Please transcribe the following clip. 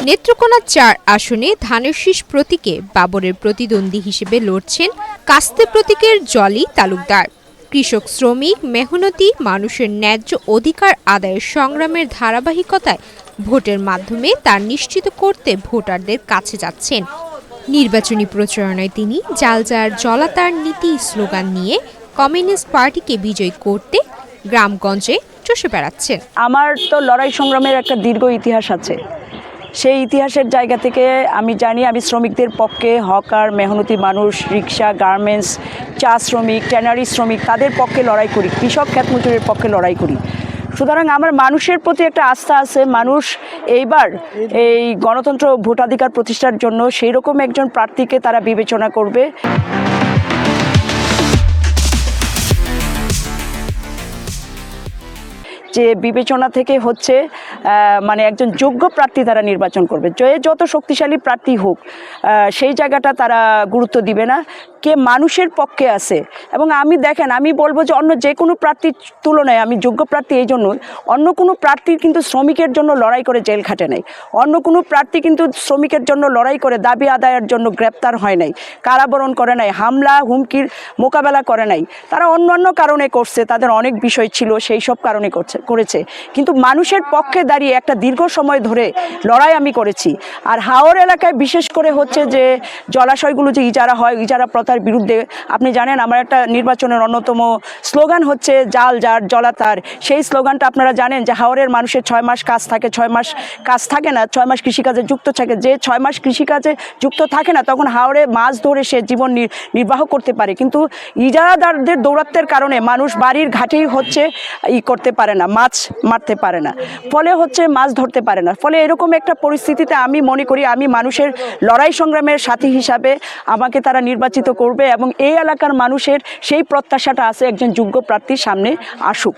নেত্রকোনা-৪ আসনে ধানের শীষ প্রতীকে বাবরের প্রতিদ্বন্দ্বী হিসেবে লড়ছেন কাস্তে প্রতীকের জলি তালুকদার। কৃষক, শ্রমিক, মেহনতি মানুষের ন্যায্য অধিকার আদায়ের সংগ্রামের ধারাবাহিকতায় ভোটের মাধ্যমে তা নিশ্চিত করতে ভোটারদের কাছে যাচ্ছেন। নির্বাচনী প্রচারণায় তিনি জাল যার জলাতার নীতি স্লোগান নিয়ে কমিউনিস্ট পার্টিকে বিজয়ী করতে গ্রামগঞ্জে চষে বেড়াচ্ছেন। আমার তো লড়াই সংগ্রামের একটা দীর্ঘ ইতিহাস আছে। সেই ইতিহাসের জায়গা থেকে আমি জানি আমি শ্রমিকদের পক্ষে, হকার, মেহনতি মানুষ, রিক্সা, গার্মেন্টস, চা শ্রমিক, ট্যানারি শ্রমিক, তাদের পক্ষে লড়াই করি, কৃষক ক্ষেতমজুরের পক্ষে লড়াই করি। সুতরাং আমার মানুষের প্রতি একটা আস্থা আছে। মানুষ এইবার এই গণতন্ত্র ভোটাধিকার প্রতিষ্ঠার জন্য সেই রকম একজন প্রার্থীকে তারা বিবেচনা করবে। যে বিবেচনা থেকে হচ্ছে মানে একজন যোগ্য প্রার্থী তারা নির্বাচন করবে। যত শক্তিশালী প্রার্থী হোক সেই জায়গাটা তারা গুরুত্ব দিবে না, কে মানুষের পক্ষে আছে। এবং আমি বলবো যে অন্য যে কোনো প্রার্থীর তুলনায় আমি যোগ্য প্রার্থী এই জন্য, অন্য কোনো প্রার্থী কিন্তু শ্রমিকের জন্য লড়াই করে জেল খাটে নাই, অন্য কোনো প্রার্থী কিন্তু শ্রমিকের জন্য লড়াই করে দাবি আদায়ের জন্য গ্রেপ্তার হয় নাই, কারাবরণ করে নাই, হামলা হুমকির মোকাবেলা করে নাই। তারা অন্যান্য কারণে করছে, তাদের অনেক বিষয় ছিল, সেই সব কারণে করেছে। কিন্তু মানুষের পক্ষে দাঁড়িয়ে একটা দীর্ঘ সময় ধরে লড়াই আমি করেছি। আর হাওর এলাকায় বিশেষ করে হচ্ছে যে জলাশয়গুলো যে ইজারা হয়, ইজারা প্রথার বিরুদ্ধে আপনি জানেন আমার একটা নির্বাচনের অন্যতম স্লোগান হচ্ছে জাল যার জলাতার। সেই স্লোগানটা আপনারা জানেন যে হাওরের মানুষের 6 মাস কাজ থাকে, 6 মাস কাজ থাকে না, 6 মাস কৃষিকাজে যুক্ত থাকে। যে 6 মাস কৃষিকাজে যুক্ত থাকে না তখন হাওরে মাছ ধরে সে জীবন নির্বাহ করতে পারে, কিন্তু ইজারাদারদের দৌরাত্বের কারণে মানুষ বাড়ির ঘাটেই হচ্ছে করতে পারে না, মাছ মারতে পারে না, ফলে হচ্ছে মাছ ধরতে পারে না। ফলে এরকম একটা পরিস্থিতিতে আমি মনে করি আমি মানুষের লড়াই সংগ্রামের সাথী হিসাবে আমাকে তারা নির্বাচিত করবে এবং এই এলাকার মানুষের সেই প্রত্যাশাটা আছে একজন যোগ্য প্রার্থীর সামনে আসুক।